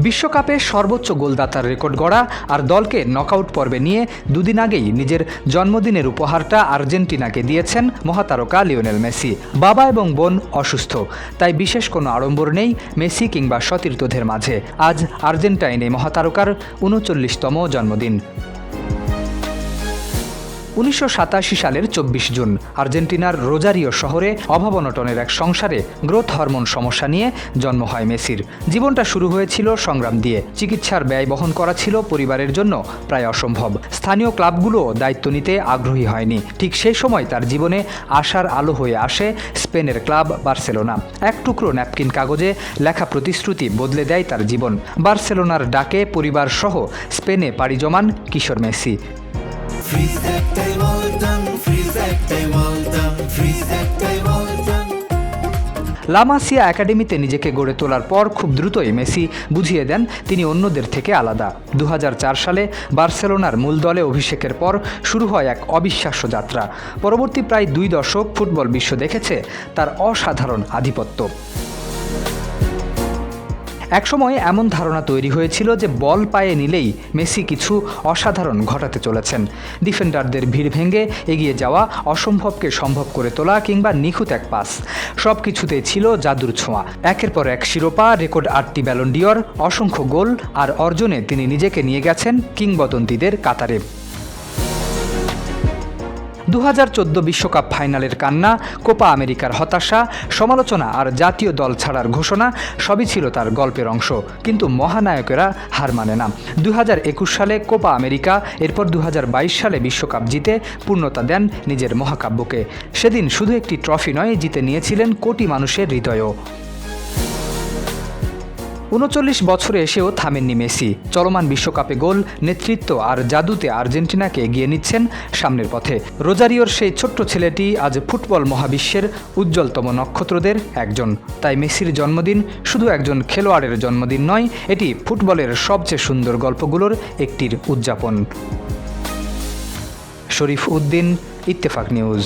বিশ্বকাপে সর্বোচ্চ গোলদাতার রেকর্ড গড়া আর দলকে নকআউট পর্বে নিয়ে দুদিন আগেই নিজের জন্মদিনের উপহারটা আর্জেন্টিনাকে দিয়েছেন মহাতারকা লিওনেল মেসি। বাবা এবং বোন অসুস্থ, তাই বিশেষ কোনো আড়ম্বর নেই মেসি কিংবা সতীর্থদের মাঝে। আজ আর্জেন্টাইনে মহাতারকার ৩৯তম জন্মদিন। ১৯৮৭ সালের ২৪ জুন আর্জেন্টিনার রোজারিও শহরে অভাব অনটনের এক সংসারে গ্রোথ হরমোন সমস্যা নিয়ে জন্ম হয় মেসির। জীবনটা শুরু হয়েছিল সংগ্রাম দিয়ে। চিকিৎসার ব্যয় বহন করা ছিল পরিবারের জন্য প্রায় অসম্ভব। স্থানীয় ক্লাবগুলোও দায়িত্ব নিতে আগ্রহী হয়নি। ঠিক সেই সময় তার জীবনে আশার আলো হয়ে আসে স্পেনের ক্লাব বার্সেলোনা। এক টুকরো ন্যাপকিন কাগজে লেখা প্রতিশ্রুতি বদলে দেয় তার জীবন। বার্সেলোনার ডাকে পরিবার সহ স্পেনে পাড়ি জমান কিশোর মেসি। লা মাসিয়া একাডেমিতে নিজেকে গড়ে তোলার পর খুব দ্রুতই মেসি বুঝিয়ে দেন তিনি অন্যদের থেকে আলাদা। ২০০৪ সালে বার্সেলোনার মূল দলে অভিষেকের পর শুরু হয় এক অবিশ্বাস্য যাত্রা। পরবর্তী প্রায় ২ দশক ফুটবল বিশ্ব দেখেছে তার অসাধারণ আধিপত্য। একসময় এমন ধারণা তৈরি হয়েছিল যে বল পায়ে নিলেই মেসি কিছু অসাধারণ ঘটাতে চলেছেন। ডিফেন্ডারদের ভিড় ভেঙে এগিয়ে যাওয়া, অসম্ভবকে সম্ভব করে তোলা কিংবা নিখুঁত এক পাস, সব কিছুতেই ছিল জাদুর ছোঁয়া। একের পর এক শিরোপা, রেকর্ড ৮টি ব্যালন ডিওর, অসংখ্য গোল আর অর্জনে তিনি নিজেকে নিয়ে গেছেন কিংবদন্তিদের কাতারে। ২০১৪ বিশ্বকাপ ফাইনালের কান্না, কোপা আমেরিকার হতাশা, সমালোচনা আর জাতীয় দল ছাড়ার ঘোষণা সবই ছিল তার গল্পের অংশ। কিন্তু মহানায়কেরা হার মানে না। ২০২১ সালে কোপা আমেরিকা, এরপর ২০২২ সালে বিশ্বকাপ জিতে পূর্ণতা দেন নিজের মহাকাব্যকে। সেদিন শুধু একটি ট্রফি নয়, জিতে নিয়েছিলেন কোটি মানুষের হৃদয়ও। ৩৯ বছরে এসেও থামেননি মেসি। চলমান বিশ্বকাপে গোল, নেতৃত্ব আর জাদুতে আর্জেন্টিনাকে এগিয়ে নিচ্ছেন সামনের পথে। রোজারিওর সেই ছোট্ট ছেলেটি আজ ফুটবল মহাবিশ্বের উজ্জ্বলতম নক্ষত্রদের একজন। তাই মেসির জন্মদিন শুধু একজন খেলোয়াড়ের জন্মদিন নয়, এটি ফুটবলের সবচেয়ে সুন্দর গল্পগুলোর একটির উদযাপন। শরীফ উদ্দিন, ইত্তেফাক নিউজ।